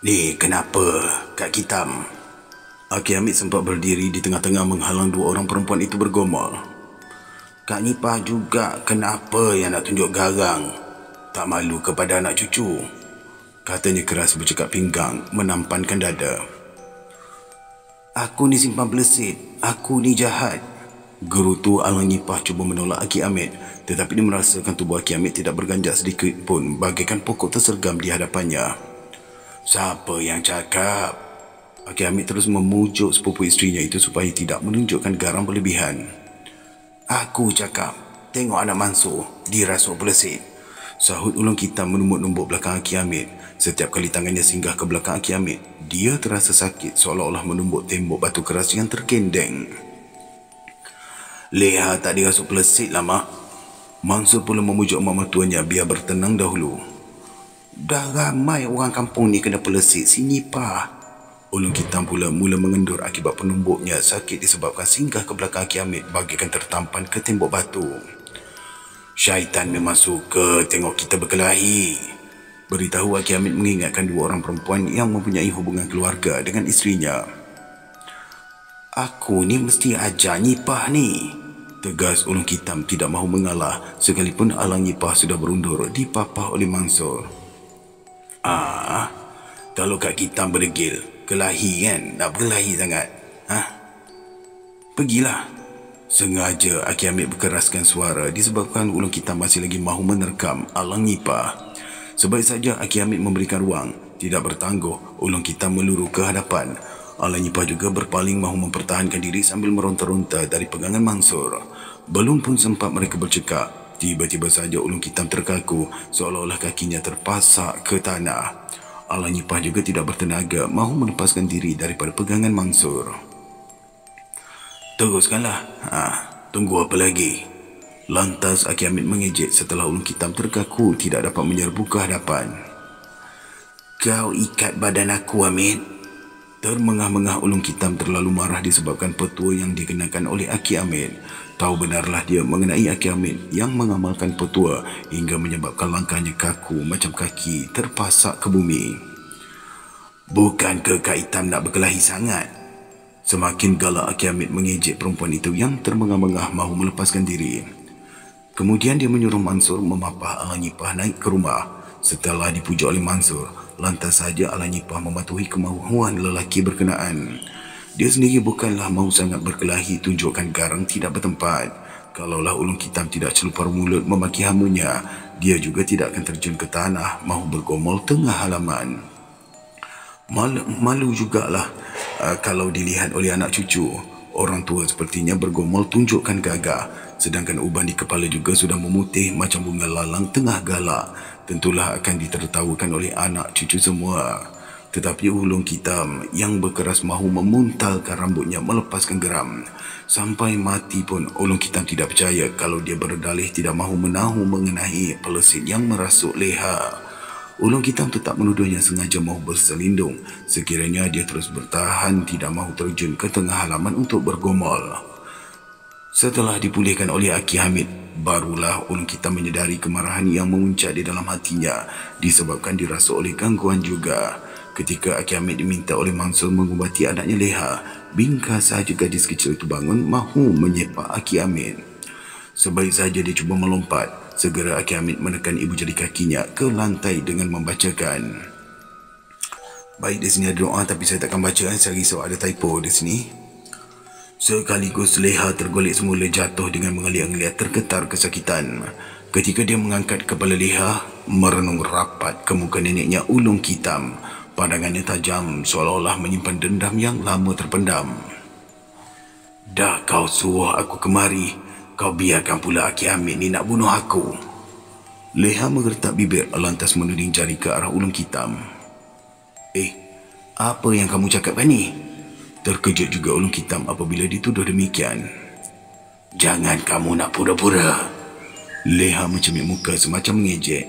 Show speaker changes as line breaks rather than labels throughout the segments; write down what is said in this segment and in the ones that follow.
Ni kenapa, Kak Kitam? Aki Hamid sempat berdiri di tengah-tengah menghalang dua orang perempuan itu bergumul. Kak Nipah juga kenapa yang nak tunjuk garang? Tak malu kepada anak cucu? Katanya keras bercakap pinggang, menampankan dada. Aku ni simpan belesit, aku ni jahat. Gerutu Alang Nipah cuba menolak Aki Hamid, tetapi dia merasakan tubuh Aki Hamid tidak berganjak sedikit pun, bagaikan pokok tersergam di hadapannya. Siapa yang cakap? Aki Hamid terus memujuk sepupu isterinya itu supaya tidak menunjukkan garang berlebihan. Aku cakap, tengok anak Mansur, dirasuk belesit. Sahut Ulang Kitam menumbuk-numbuk belakang Aki Hamid. Setiap kali tangannya singgah ke belakang Aki Hamid, dia terasa sakit seolah-olah menumbuk tembok batu keras yang terkendeng. Leha tak dirasuk belesit lah, Mak. Mansur pula memujuk mak mertuanya biar bertenang dahulu. Dah ramai orang kampung ni kena pelesit si Nipah. Ulung Kitam pula mula mengendur akibat penumbuknya sakit disebabkan singgah ke belakang Aki Hamid bagaikan tertampan ke tembok batu. Syaitan memang suka tengok kita berkelahi. Beritahu Aki Hamid mengingatkan dua orang perempuan yang mempunyai hubungan keluarga dengan isterinya. Aku ni mesti ajar Nipah ni. Tegas Ulung Kitam tidak mahu mengalah sekalipun Alang Nipah sudah berundur dipapah oleh Mansur. Kalau Kak Kitam berdegil, kelahi kan? Nak berkelahi sangat? Pergilah. Sengaja Aki Hamid berkeraskan suara disebabkan Ulung Kitam masih lagi mahu menerkam Alang Nipah. Sebaik saja Aki Hamid memberikan ruang, tidak bertangguh, Ulung Kitam meluru ke hadapan. Alang Nipah juga berpaling mahu mempertahankan diri sambil meronta-ronta dari pegangan Mansur. Belum pun sempat mereka bercakap, tiba-tiba saja Ulung Kitam terkaku seolah-olah kakinya terpasak ke tanah. Alang Nipah juga tidak bertenaga mahu melepaskan diri daripada pegangan Mansur. Teruskanlah. Tunggu apa lagi? Lantas Aki Hamid mengejek setelah Ulung Kitam terkaku tidak dapat menyerbu ke hadapan. Kau ikat badan aku, Hamid. Termengah-mengah Ulung Kitam terlalu marah disebabkan petua yang dikenakan oleh Aki Hamid. Tahu benarlah dia mengenai Aki Hamid yang mengamalkan petua hingga menyebabkan langkahnya kaku macam kaki terpasak ke bumi. Bukankah Kak Hitam nak berkelahi sangat? Semakin galak Aki Hamid mengejek perempuan itu yang termengah-mengah mahu melepaskan diri. Kemudian dia menyuruh Mansur memapah Alang Nipah naik ke rumah. Setelah dipujuk oleh Mansur, lantas saja Alang Nipah mematuhi kemahuan lelaki berkenaan. Dia sendiri bukanlah mahu sangat berkelahi tunjukkan garang tidak bertempat. Kalaulah Ulung Kitam tidak celupar mulut memaki hamunya, dia juga tidak akan terjun ke tanah mahu bergomol tengah halaman. Malu jugalah kalau dilihat oleh anak cucu. Orang tua sepertinya bergomol tunjukkan gagah, sedangkan uban di kepala juga sudah memutih macam bunga lalang tengah galak. Tentulah akan ditertawakan oleh anak cucu semua. Tetapi Ulung Kitam yang berkeras mahu memuntalkan rambutnya melepaskan geram. Sampai mati pun Ulung Kitam tidak percaya kalau dia berdalih tidak mahu menahu mengenai pelesit yang merasuk leha. Ulung Kitam tetap menuduhnya sengaja mahu berselindung sekiranya dia terus bertahan tidak mahu terjun ke tengah halaman untuk bergomol. Setelah dipulihkan oleh Aki Hamid, barulah Ulung Kitam menyedari kemarahan yang memuncak di dalam hatinya disebabkan dirasuk oleh gangguan juga. Ketika Aki Hamid diminta oleh Mansur mengubati anaknya Leha, bingkas sahaja gadis kecil itu bangun mahu menyepak Aki Hamid. Sebaik saja dia cuba melompat, segera Aki Hamid menekan ibu jari kakinya ke lantai dengan membacakan. Baik, di sini ada doa tapi saya takkan baca, saya risau ada typo di sini. Sekaligus Leha tergolek semula jatuh dengan mengeliat-ngeliat tergetar kesakitan. Ketika dia mengangkat kepala Leha, merenung rapat ke muka neneknya Ulung Kitam. Pandangannya tajam seolah-olah menyimpan dendam yang lama terpendam. Dah kau suruh aku kemari, kau biarkan pula Aki Hamid ni nak bunuh aku. Leha menggertak bibir lantas menuding jari ke arah Ulung Kitam. Apa yang kamu cakapkan ni? Terkejut juga Ulung Kitam apabila dituduh demikian. Jangan kamu nak pura-pura. Leha mencemik muka semacam mengejek.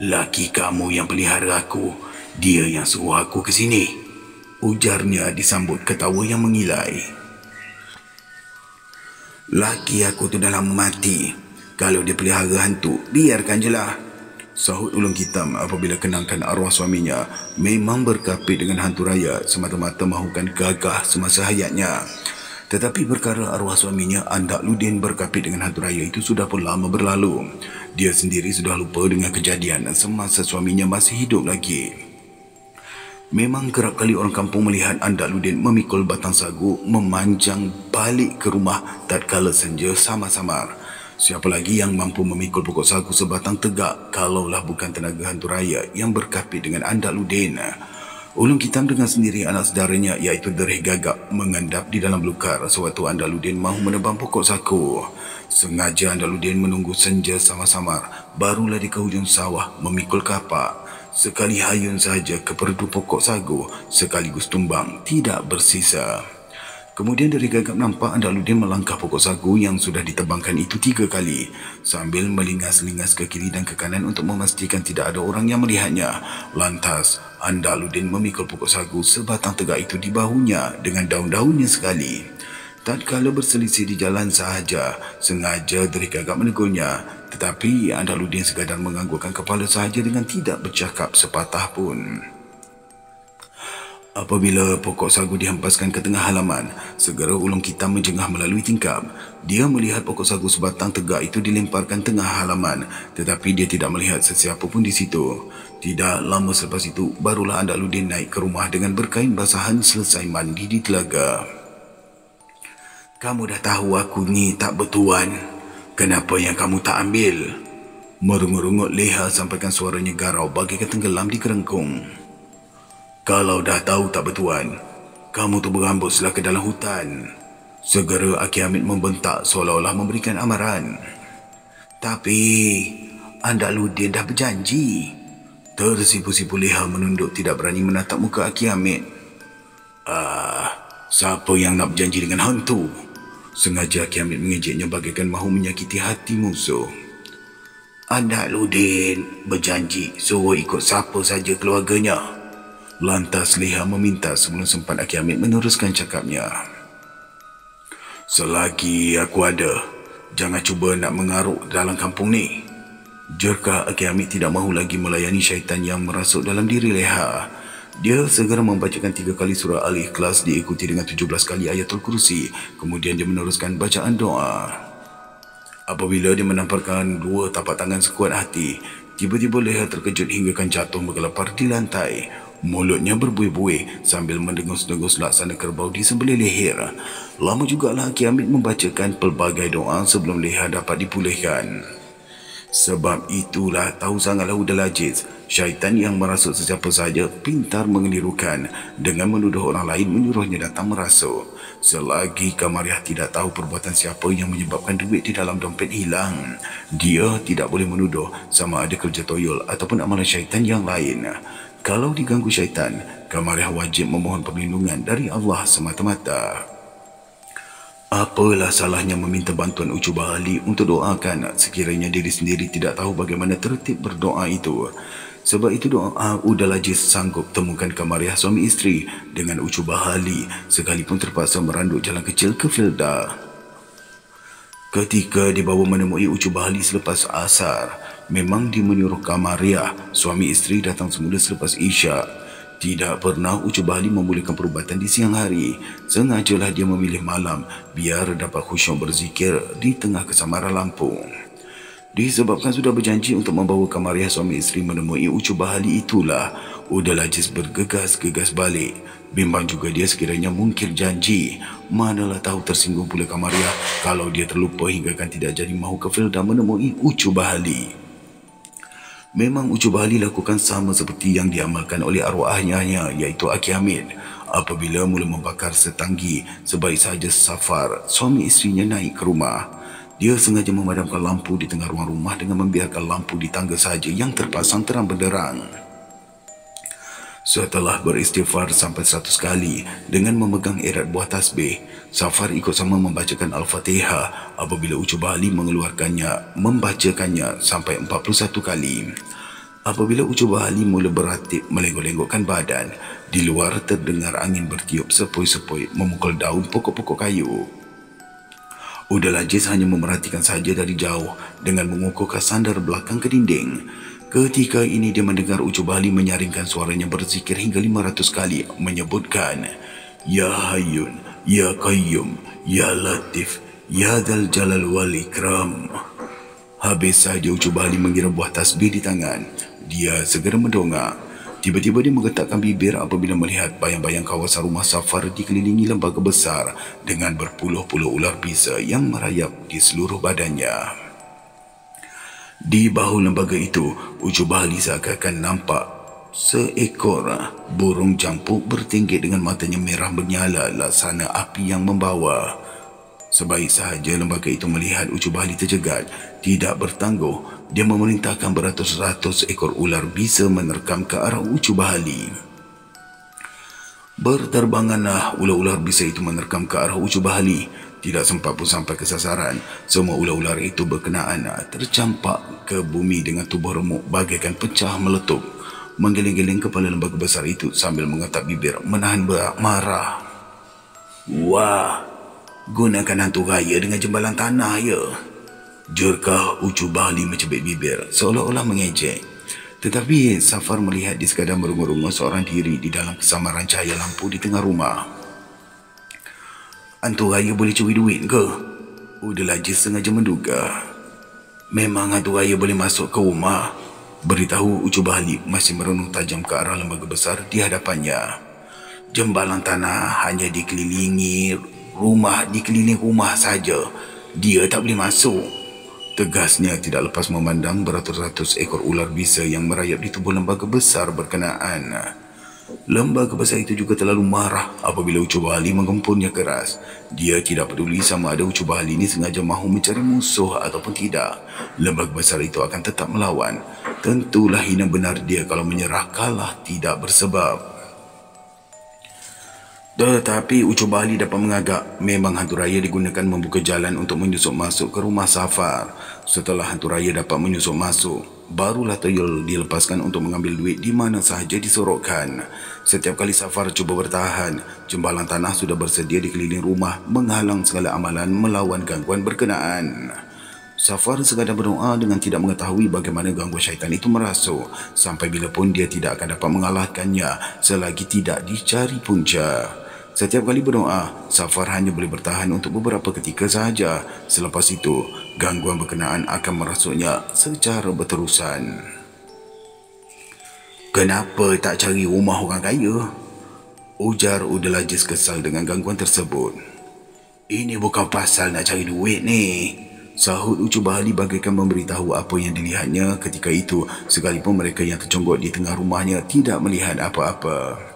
Laki kamu yang pelihara aku, dia yang suruh aku ke sini. Ujarnya disambut ketawa yang mengilai. Laki aku tu dah lama mati. Kalau dia pelihara hantu, biarkan je lah. Sahut ulung hitam apabila kenangkan arwah suaminya memang berkapit dengan hantu raya semata-mata mahukan gagah semasa hayatnya. Tetapi perkara arwah suaminya Andaluddin berkapit dengan hantu raya itu sudah pun lama berlalu. Dia sendiri sudah lupa dengan kejadian semasa suaminya masih hidup lagi. Memang kerap kali orang kampung melihat Andaluddin memikul batang sagu memanjang balik ke rumah tatkala senja samar-samar. Siapa lagi yang mampu memikul pokok sagu sebatang tegak kalaulah bukan tenaga hantu raya yang berkapit dengan Andaluddin. Ulung hitam dengan sendiri anak saudaranya iaitu Derih Gagak mengendap di dalam belukar sewaktu Andaluddin mahu menebang pokok sagu. Sengaja Andaluddin menunggu senja samar-samar, barulah di ke hujung sawah memikul kapak. Sekali hayun sahaja ke perdu pokok sagu sekaligus tumbang, tidak bersisa. Kemudian Derih Gagak nampak Andaluddin melangkah pokok sagu yang sudah ditebangkan itu 3 kali sambil melingas-lingas ke kiri dan ke kanan untuk memastikan tidak ada orang yang melihatnya. Lantas Andaluddin memikul pokok sagu sebatang tegak itu di bahunya dengan daun-daunnya sekali. Tatkala berselisih di jalan sahaja, sengaja Derih Gagak menegurnya, tetapi Andaluddin sekadar menganggukkan kepala sahaja dengan tidak bercakap sepatah pun. Apabila pokok sagu dihempaskan ke tengah halaman, segera ulung hitam menjengah melalui tingkap. Dia melihat pokok sagu sebatang tegak itu dilemparkan tengah halaman, tetapi dia tidak melihat sesiapa pun di situ. Tidak lama selepas itu, barulah Andaluddin naik ke rumah dengan berkain basahan selesai mandi di telaga. "Kamu dah tahu aku ni tak bertuan. Kenapa yang kamu tak ambil?" Merungut-rungut leha sampaikan suaranya garau bagaikan tenggelam di kerengkung. "Kalau dah tahu tak bertuan, kamu tu berambuslah ke dalam hutan." Segera Aki Hamid membentak seolah-olah memberikan amaran. "Tapi Andaluddin dah berjanji." Tersipu-sipu leha menunduk tidak berani menatap muka Aki Hamid. Siapa yang nak berjanji dengan hantu?" Sengaja Aki Hamid mengejeknya bagaikan mahu menyakiti hati musuh. "Andaluddin berjanji suruh ikut siapa saja keluarganya." Lantas leha meminta sebelum sempat Aki Hamid meneruskan cakapnya. "Selagi aku ada, jangan cuba nak mengaruk dalam kampung ni." Jerkah Aki Hamid tidak mahu lagi melayani syaitan yang merasuk dalam diri leha. Dia segera membacakan 3 kali surah Al-Ikhlas diikuti dengan 17 kali ayatul kursi. Kemudian dia meneruskan bacaan doa. Apabila dia menamparkan 2 tapak tangan sekuat hati, tiba-tiba leha terkejut hinggakan jatuh menggelepar di lantai. Mulutnya berbuih-buih sambil mendengus-dengus laksana kerbau di sebelah leher. Lama jugalah Aki Hamid membacakan pelbagai doa sebelum leha dapat dipulihkan. Sebab itulah tahu sangatlah Udal Aziz, syaitan yang merasuk sesiapa saja pintar mengelirukan dengan menuduh orang lain menyuruhnya datang merasuk. Selagi Kamariah tidak tahu perbuatan siapa yang menyebabkan duit di dalam dompet hilang, dia tidak boleh menuduh sama ada kerja toyol ataupun amalan syaitan yang lain. Kalau diganggu syaitan, Kamariah wajib memohon perlindungan dari Allah semata-mata. Apalah salahnya meminta bantuan Ucubah Ali untuk doakan sekiranya diri sendiri tidak tahu bagaimana tertib berdoa itu. Sebab itu doa Udal Aziz sanggup temukan Kamariah suami isteri dengan Ucubah Ali sekalipun terpaksa meranduk jalan kecil ke Filda. Ketika dibawa menemui Ucubah Ali selepas asar, memang dia menyuruh Kamariah suami isteri datang semula selepas Isyak. Tidak pernah Ucubah Ali membolehkan perubatan di siang hari. Sengajalah dia memilih malam biar dapat khusyuk berzikir di tengah kesamaran lampu. Disebabkan sudah berjanji untuk membawa Kamariah suami isteri menemui Ucubah Ali itulah, Udal Aziz bergegas-gegas balik. Bimbang juga dia sekiranya mungkir janji. Manalah tahu tersinggung pula Kamariah kalau dia terlupa hinggakan tidak jadi mahu ke Filda menemui Ucubah Ali. Memang Ucubah Ali lakukan sama seperti yang diamalkan oleh arwahnya iaitu Aki Hamid. Apabila mula membakar setanggi, sebaik saja Safar, suami isterinya naik ke rumah. Dia sengaja memadamkan lampu di tengah ruang rumah dengan membiarkan lampu di tangga saja yang terpasang terang benderang. Setelah beristighfar sampai 100 kali dengan memegang erat buah tasbih, Safar ikut sama membacakan Al-Fatihah apabila Ucubah Ali membacakannya sampai 41 kali. Apabila Ucubah Ali mula beratip melenggok-lenggokkan badan, di luar terdengar angin bertiup sepoi-sepoi memukul daun pokok-pokok kayu. Udal Aziz hanya memerhatikan saja dari jauh dengan mengukuhkan sandar belakang ke dinding. Ketika ini dia mendengar Ucu Bali menyaringkan suaranya berzikir hingga 500 kali menyebutkan, Ya Hayyun, Ya Qayyum, Ya Latif, Ya Dzal Jalal wal Ikram. Habis sahaja Ucu Bali mengira buah tasbih di tangan. Dia segera mendongak. Tiba-tiba dia menggetakkan bibir apabila melihat bayang-bayang kawasan rumah Safar dikelilingi lembaga besar dengan berpuluh-puluh ular bisa yang merayap di seluruh badannya. Di bahu lembaga itu, Ucu Bali seakan nampak seekor burung jampuk bertingkit dengan matanya merah menyala laksana api yang membawa. Sebaik sahaja lembaga itu melihat Ucu Bali terjegat, tidak bertangguh, dia memerintahkan beratus-ratus ekor ular bisa menerkam ke arah Ucu Bali. Berterbanganlah ular-ular bisa itu menerkam ke arah Ucu Bali. Tidak sempat pun sampai ke sasaran. Semua ular-ular itu berkenaan tercampak ke bumi dengan tubuh remuk bagaikan pecah meletup. Menggeleng-geleng kepala lembaga besar itu sambil mengatap bibir menahan marah. Wah, gunakan hantu raya dengan jembalan tanah ya. Jurkah Ucu Bali mencebik bibir seolah-olah mengejek. Tetapi Safar melihat di sekadar merungu-rungu seorang diri di dalam kesamaran cahaya lampu di tengah rumah. Hantu raya boleh curi duit ke? Udahlah je sengaja menduga. Memang hantu raya boleh masuk ke rumah? Beritahu Ucu Bali masih merenung tajam ke arah lembaga besar di hadapannya. Jembalan tanah hanya dikeliling rumah saja. Dia tak boleh masuk. Tegasnya tidak lepas memandang beratus-ratus ekor ular bisa yang merayap di tubuh lembaga besar berkenaan. Lembaga besar itu juga terlalu marah apabila Ucu Bali menggempurnya keras. Dia tidak peduli sama ada Ucu Bali ini sengaja mahu mencari musuh ataupun tidak. Lembaga besar itu akan tetap melawan. Tentulah hina benar dia kalau menyerah kalah tidak bersebab. Tetapi Ucu Bali dapat mengagak. Memang hantu raya digunakan membuka jalan untuk menyusup masuk ke rumah Safar. Setelah hantu raya dapat menyusup masuk, barulah tuyul dilepaskan untuk mengambil duit di mana sahaja disorokkan. Setiap kali Safar cuba bertahan, jembalan tanah sudah bersedia di keliling rumah menghalang segala amalan melawan gangguan berkenaan. Safar sekadar berdoa dengan tidak mengetahui bagaimana gangguan syaitan itu merasuk. Sampai bila pun dia tidak akan dapat mengalahkannya selagi tidak dicari punca. Setiap kali berdoa, Safar hanya boleh bertahan untuk beberapa ketika sahaja. Selepas itu, gangguan berkenaan akan merasuknya secara berterusan. Kenapa tak cari rumah orang kaya? Ujar Udalajis kesal dengan gangguan tersebut. Ini bukan pasal nak cari duit ni, sahut Ucu Bali bagaikan memberitahu apa yang dilihatnya ketika itu, sekalipun mereka yang terconggok di tengah rumahnya tidak melihat apa-apa.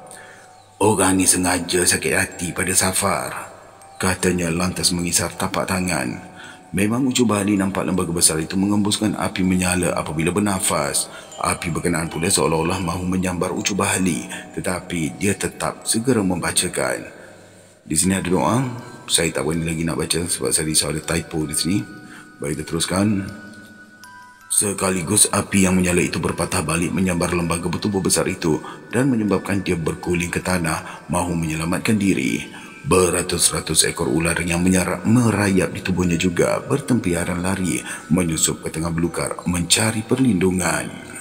Orang ni sengaja sakit hati pada Safar, katanya lantas mengisar tapak tangan. Memang Ucu Bali nampak lembaga besar itu mengembuskan api menyala apabila bernafas. Api berkenaan pula seolah-olah mahu menyambar Ucu Bali, tetapi dia tetap segera membacakan. Di sini ada doa. Saya tak berani lagi nak baca sebab saya risau ada typo di sini. Baik, kita teruskan. Sekaligus api yang menyala itu berpatah balik menyambar lembaga bertubuh besar itu dan menyebabkan dia berguling ke tanah mahu menyelamatkan diri. Beratus-ratus ekor ular yang merayap di tubuhnya juga bertempiaran lari menyusup ke tengah belukar mencari perlindungan.